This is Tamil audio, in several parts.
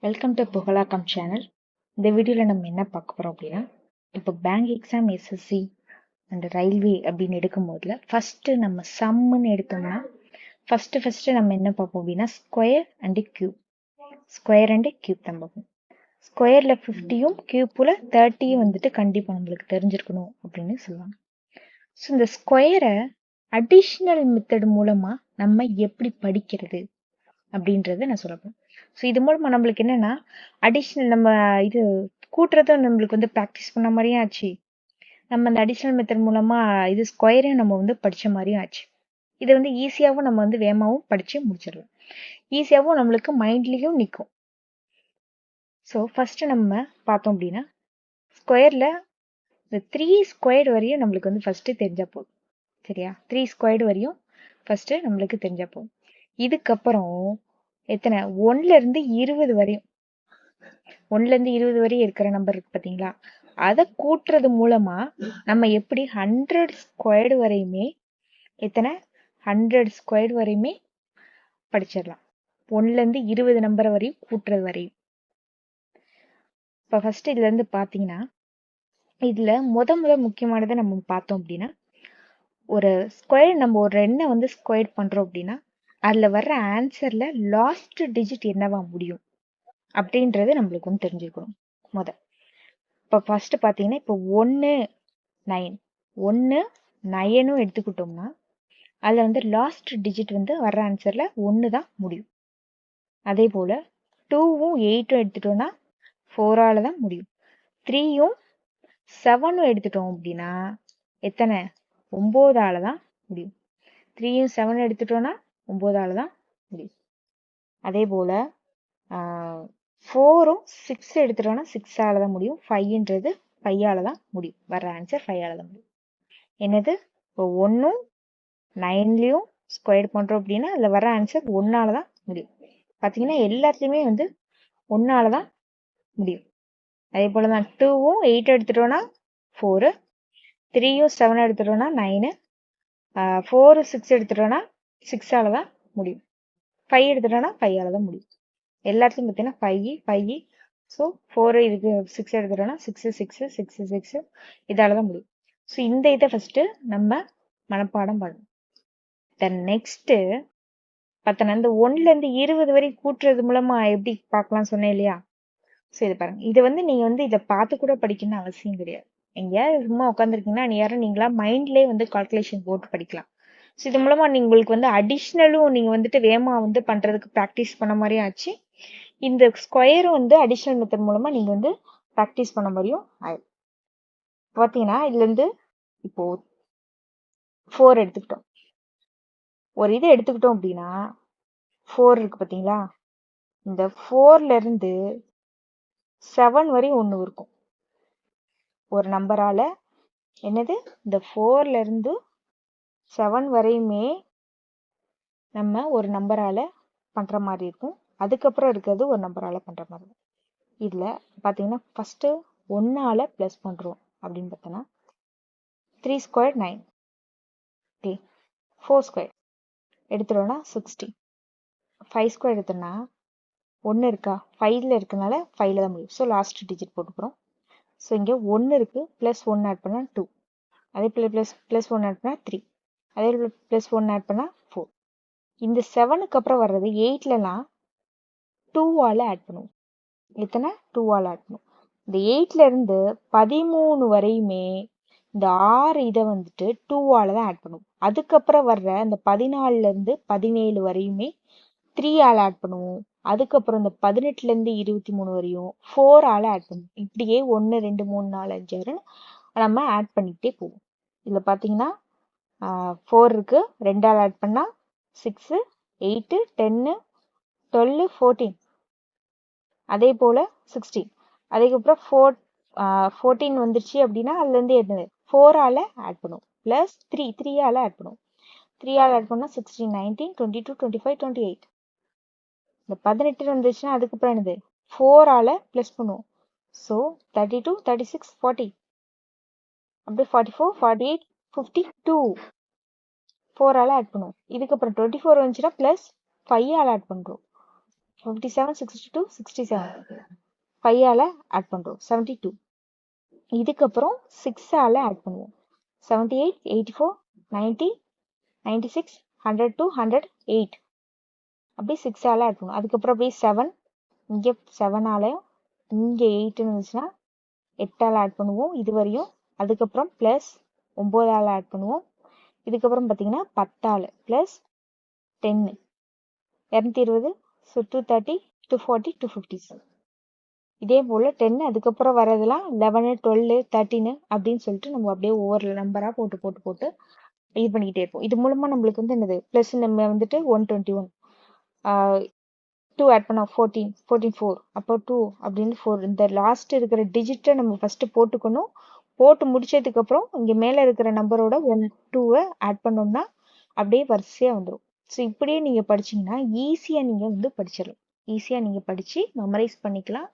Welcome to புகழாக்கம் channel. இந்த வீடியோவில் நம்ம என்ன பார்க்க போகிறோம் அப்படின்னா, இப்போ bank exam, SSC and railway அப்படின்னு எடுக்கும்போதுல ஃபஸ்ட்டு நம்ம சம்முன்னு எடுத்தோம்னா ஃபஸ்ட்டு நம்ம என்ன பார்ப்போம் அப்படின்னா, square and cube. Square and cube தான் பார்ப்போம். ஸ்கொயரில் 50யும் கியூப்பில் 30யும் வந்துட்டு கண்டிப்பாக நம்மளுக்கு தெரிஞ்சிருக்கணும் அப்படின்னு சொல்லுவாங்க. ஸோ இந்த ஸ்கொயரை அடிஷ்னல் மெத்தட் மூலமாக நம்ம எப்படி படிக்கிறது அப்படின்றத நான் சொல்லப்போம். ஸோ இது மூலமா நம்மளுக்கு என்னன்னா, அடிஷ்னல் நம்ம இது கூட்டுறதும் நம்மளுக்கு வந்து ப்ராக்டிஸ் பண்ண மாதிரியும் ஆச்சு. நம்ம அந்த அடிஷ்னல் மெத்தட் மூலமா இது ஸ்கொயரையும் நம்ம வந்து படிச்ச மாதிரியும் ஆச்சு. இது வந்து ஈஸியாகவும் நம்ம வந்து வேகமாகவும் படிச்சு முடிச்சிடலாம். ஈஸியாகவும் நம்மளுக்கு மைண்ட்லயும் நிற்கும். ஸோ ஃபர்ஸ்ட் நம்ம பார்த்தோம் அப்படின்னா, ஸ்கொயர்ல இந்த 3 ஸ்கொயர்டு வரையும் நம்மளுக்கு வந்து ஃபர்ஸ்ட் தெரிஞ்சா போதும். சரியா? 3 ஸ்கொயர்டு வரையும் ஃபர்ஸ்ட் நம்மளுக்கு தெரிஞ்சா போதும். இதுக்கப்புறம் எத்தனை 1ல இருந்து 20 வரையும் 1ல இருந்து 20 வரையும் இருக்கிற நம்பர் இருக்கு பாத்தீங்களா, அதை கூட்டுறது மூலமா நம்ம எப்படி 100 ஸ்கொயர்டு வரையுமே எத்தனை 100 ஸ்கொயர்டு வரையுமே படிச்சிடலாம். 1ல இருந்து 20 நம்பர் வரையும் கூட்டுறது வரையும். இப்போ ஃபர்ஸ்ட் இதுல இருந்து பாத்தீங்கன்னா, இதுல முத முக்கியமானதை நம்ம பார்த்தோம் அப்படின்னா, ஒரு ஸ்கொயர் நம்ம ஒரு எண்ணை வந்து ஸ்கொயர் பண்றோம் அப்படின்னா அதுல வர்ற ஆன்சர்ல லாஸ்ட் டிஜிட் என்னவா முடியும் அப்படின்றது நம்மளுக்கு வந்து தெரிஞ்சுக்கணும். இப்போ ஃபர்ஸ்ட் பார்த்தீங்கன்னா, இப்போ 1 9 1 9ம் எடுத்துக்கிட்டோம்னா அதில் வந்து லாஸ்ட் டிஜிட் வந்து வர்ற ஆன்சரில் 1 தான் முடியும். அதே போல் 2வும் 8ம் எடுத்துட்டோம்னா 4ஆல் தான் முடியும். 3யும் 7ம் எடுத்துட்டோம் அப்படின்னா எத்தனை 9ஆல் தான் முடியும். 3யும் 7 எடுத்துட்டோம்னா 9ஆல் தான் முடியும். அதே போல் 4ம் 6 எடுத்துட்டோம்னா 6ஆல் தான் முடியும். 5ன்றது 5ஆல் தான் முடியும். வர்ற ஆன்சர் 5ஆல் தான் முடியும். என்னது, இப்போ 1ம் 9லையும் ஸ்கொயர் பண்ணுறோம் அப்படின்னா அதில் வர ஆன்சர் 1ஆல் தான் முடியும். பார்த்தீங்கன்னா எல்லாத்துலேயுமே வந்து 1ஆல் தான் முடியும். அதே போல் தான் 2வும் 8 எடுத்துட்டோம்னா 4, 3யும் 7 எடுத்துட்டோம்னா 9, 4 6 எடுத்துட்டோம்னா 6ஆல் தான் முடியும். 5 எடுத்துட்டோம்னா 5ஆல் தான் முடியும். எல்லாத்துலையும் பார்த்தீங்கன்னா 5 ஸோ 4 இதுக்கு 6 எடுத்துட்டோம்னா 6 இதால தான் முடியும். ஸோ இந்த இதை ஃபர்ஸ்ட் நம்ம மனப்பாடம் பண்ணணும். தென் நெக்ஸ்ட் பார்த்தோன்னா இந்த 1ல இருந்து 20 வரை கூட்டுறது மூலமா எப்படி பார்க்கலாம் சொன்னேன் இல்லையா? ஸோ இது பாருங்க, இது வந்து நீங்க வந்து இதை பார்த்து கூட படிக்கணும்னு அவசியம் கிடையாது. எங்கேயாவது சும்மா உட்காந்துருக்கீங்கன்னா யாரும் நீங்களா மைண்ட்லேயே வந்து கால்குலேஷன் போட்டு படிக்கலாம். ஸோ இது மூலமா உங்களுக்கு வந்து அடிஷ்னலும் நீங்க வந்துட்டு வேகமா வந்து பண்றதுக்கு ப்ராக்டிஸ் பண்ண மாதிரியும் ஆச்சு. இந்த ஸ்கொயரும் வந்து அடிஷ்னல் மெத்தட் மூலமா நீங்க வந்து ப்ராக்டிஸ் பண்ண மாதிரியும் ஆயிடும். பார்த்தீங்கன்னா இதுல இருந்து இப்போ 4 எடுத்துக்கிட்டோம். ஒரு இது எடுத்துக்கிட்டோம் அப்படின்னா 4 இருக்கு பார்த்தீங்களா, இந்த 4ல இருந்து 7 வரையும் ஒன்று இருக்கும் ஒரு நம்பரால. என்னது, இந்த 4ல இருந்து 7 வரையுமே நம்ம ஒரு நம்பரால பண்ற மாதிரி இருக்கும். அதுக்கப்புறம் இருக்கிறது ஒரு நம்பரால பண்ற மாதிரி இருக்கும். இதுல பாத்தீங்கன்னா ஃபர்ஸ்ட் 1ஆல பிளஸ் பண்றோம் அப்படின்னு பார்த்தோன்னா 3 ஸ்கொயர் 9, ஓகே. 4 ஸ்கொயர் எடுத்துட்டோம்னா 60, 5 ஸ்கொயர் எடுத்தோம்னா 1 இருக்கா, 5ல இருக்கனால 5ல தான் முடியும். ஸோ லாஸ்ட் டிஜிட் போட்டுக்கிறோம். ஸோ இங்கே 1 இருக்கு, ப்ளஸ் 1 ஆட் பண்ணால் 2, அதே ப்ளஸ் 1 ஆட் பண்ணால் 3, அதே ப்ளஸ் 1 ஆட் பண்ணால் 4. இந்த 7க்கு அப்புறம் வர்றது 8லலாம் 2ஆல் ஆட் பண்ணுவோம். எத்தனை 2ஆல் ஆட் பண்ணுவோம். இந்த 8ல இருந்து 13 வரையுமே இந்த 6 இதை வந்துட்டு 2ஆல் தான் ஆட் பண்ணுவோம். அதுக்கப்புறம் வர்ற இந்த 14ல இருந்து 17 வரையுமே 3ஆல் ஆட் பண்ணுவோம். அதுக்கப்புறம் இந்த 18ல இருந்து 23 வரையும் 4ஆல் ஆட் பண்ணுவோம். இப்படியே 1 2 3 4 5 6 நம்ம ஆட் பண்ணிக்கிட்டே போவோம். இதில் பார்த்தீங்கன்னா 4 இருக்கு, 2ஆல் ஆட் பண்ணா 6, 8, 10, 12, 14, அதே போல் 16. அதுக்கப்புறம் 14 வந்துருச்சு அப்படின்னா அதுலேருந்து என்னது 4ஆல் ஆட் பண்ணுவோம். ப்ளஸ் 3ஆல் ஆட் பண்ணுவோம். 3ஆல் ஆட் பண்ணால் 16, 19, 22, 25, 28. இந்த 18 வந்துச்சுன்னா அதுக்கப்புறம் என்னது 4ஆல் ப்ளஸ் பண்ணுவோம். ஸோ 32, 36, 40, அப்படியே 44, 48, 52 4ஆல் ஆட் பண்ணுவோம். இதுக்கப்புறம் 24 வந்துச்சுன்னா ப்ளஸ் 5ஆல் ஆட் பண்ணுறோம். 57, 62, 67. 5ஆல ஆட் பண்ணுறோம் 72. இதுக்கப்புறம் 6ஆல ஆட் பண்ணுவோம் 78, 84, 90, 96, 102, 108. அப்படி 6ஆல ஆட் பண்ணுவோம். அதுக்கப்புறம் அப்படியே 7, இங்கே 7ஆலையும் இங்கே 8ன்னு இருந்துச்சுன்னா 8ஆல ஆட் பண்ணுவோம் இது வரையும். அதுக்கப்புறம் ப்ளஸ் 9ஆல ஆட் பண்ணுவோம். இதுக்கப்புறம் பார்த்தீங்கன்னா 10ஆல ப்ளஸ் 10, 220, ஸோ 230, 240, 250. இதே போல் 10 அதுக்கப்புறம் வரதெல்லாம் 11, 12, 13 அப்படின்னு சொல்லிட்டு நம்ம அப்படியே ஒவ்வொரு நம்பராக போட்டு இது பண்ணிக்கிட்டே இருப்போம். இது மூலமாக நம்மளுக்கு வந்து என்னது ப்ளஸ் நம்ம வந்துட்டு 121, 2 ஆட் பண்ணா 14, 14, 4, அப்போ 2 அப்படின்னு 4. இந்த லாஸ்ட் இருக்கிற டிஜிட்டை நம்ம ஃபர்ஸ்ட் போட்டுக்கணும். போட்டு முடிச்சதுக்கப்புறம் இங்கே மேலே இருக்கிற நம்பரோட 1, 2வை ஆட் பண்ணோம்னா அப்படியே வரிசையாக வந்துடும். ஸோ இப்படியே நீங்கள் படிச்சீங்கன்னா ஈஸியாக நீங்கள் வந்து படிச்சிடலாம். ஈஸியாக நீங்கள் படித்து மெமரைஸ் பண்ணிக்கலாம்.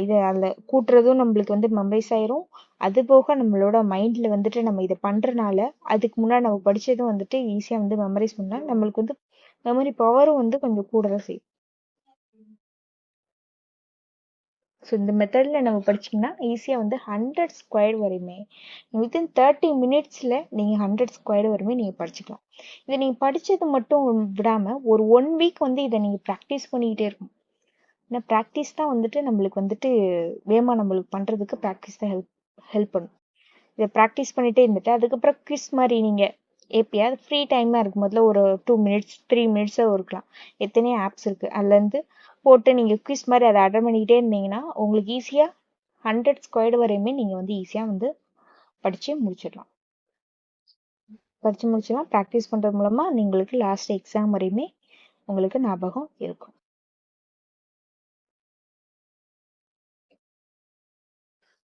இது அதில் கூட்டுறதும் நம்மளுக்கு வந்து மெமரைஸ் ஆயிரும். அது போக நம்மளோட மைண்டில் வந்துட்டு நம்ம இதை பண்ணுறனால அதுக்கு முன்னாடி நம்ம படித்ததும் வந்துட்டு ஈஸியாக வந்து மெமரைஸ் பண்ணால் நம்மளுக்கு வந்து மெமரி பவரும் வந்து கொஞ்சம் கூட தான் செய்யும். ஸோ இந்த மெத்தடில் நம்ம படிச்சிங்கன்னா ஈஸியாக வந்து 100 ஸ்கொயர் வரையுமே வித்தின் 30 மினிட்ஸில் நீங்கள் 100 ஸ்கொயர் வரையுமே நீங்கள் படிச்சுக்கலாம். இதை நீங்கள் படித்தது மட்டும் விடாமல் ஒரு 1 வீக் வந்து இதை நீங்கள் ப்ராக்டிஸ் பண்ணிக்கிட்டே இருக்கணும். ஏன்னா ப்ராக்டிஸ் தான் வந்துட்டு நம்மளுக்கு வந்துட்டு வேகமாக நம்மளுக்கு பண்ணுறதுக்கு ப்ராக்டிஸ் தான் ஹெல்ப் பண்ணும். இதை ப்ராக்டிஸ் பண்ணிகிட்டே இருந்துட்டு அதுக்கப்புறம் குவிஸ் மாதிரி நீங்கள் எப்பயாவது ஃப்ரீ டைமாக இருக்கும் போதில் ஒரு 2 மினிட்ஸ் 3 மினிட்ஸாக இருக்கலாம். எத்தனையோ ஆப்ஸ் இருக்குது அதுலேருந்து போட்டு நீங்கள் குவிஸ் மாதிரி அதை அட்டன் பண்ணிக்கிட்டே இருந்தீங்கன்னா உங்களுக்கு ஈஸியாக 100 ஸ்கொயர் வரையுமே நீங்கள் வந்து ஈஸியாக வந்து படித்து முடிச்சிடலாம். ப்ராக்டிஸ் பண்ணுறது மூலமாக உங்களுக்கு லாஸ்ட் எக்ஸாம் வரையுமே உங்களுக்கு ஞாபகம் இருக்கும்.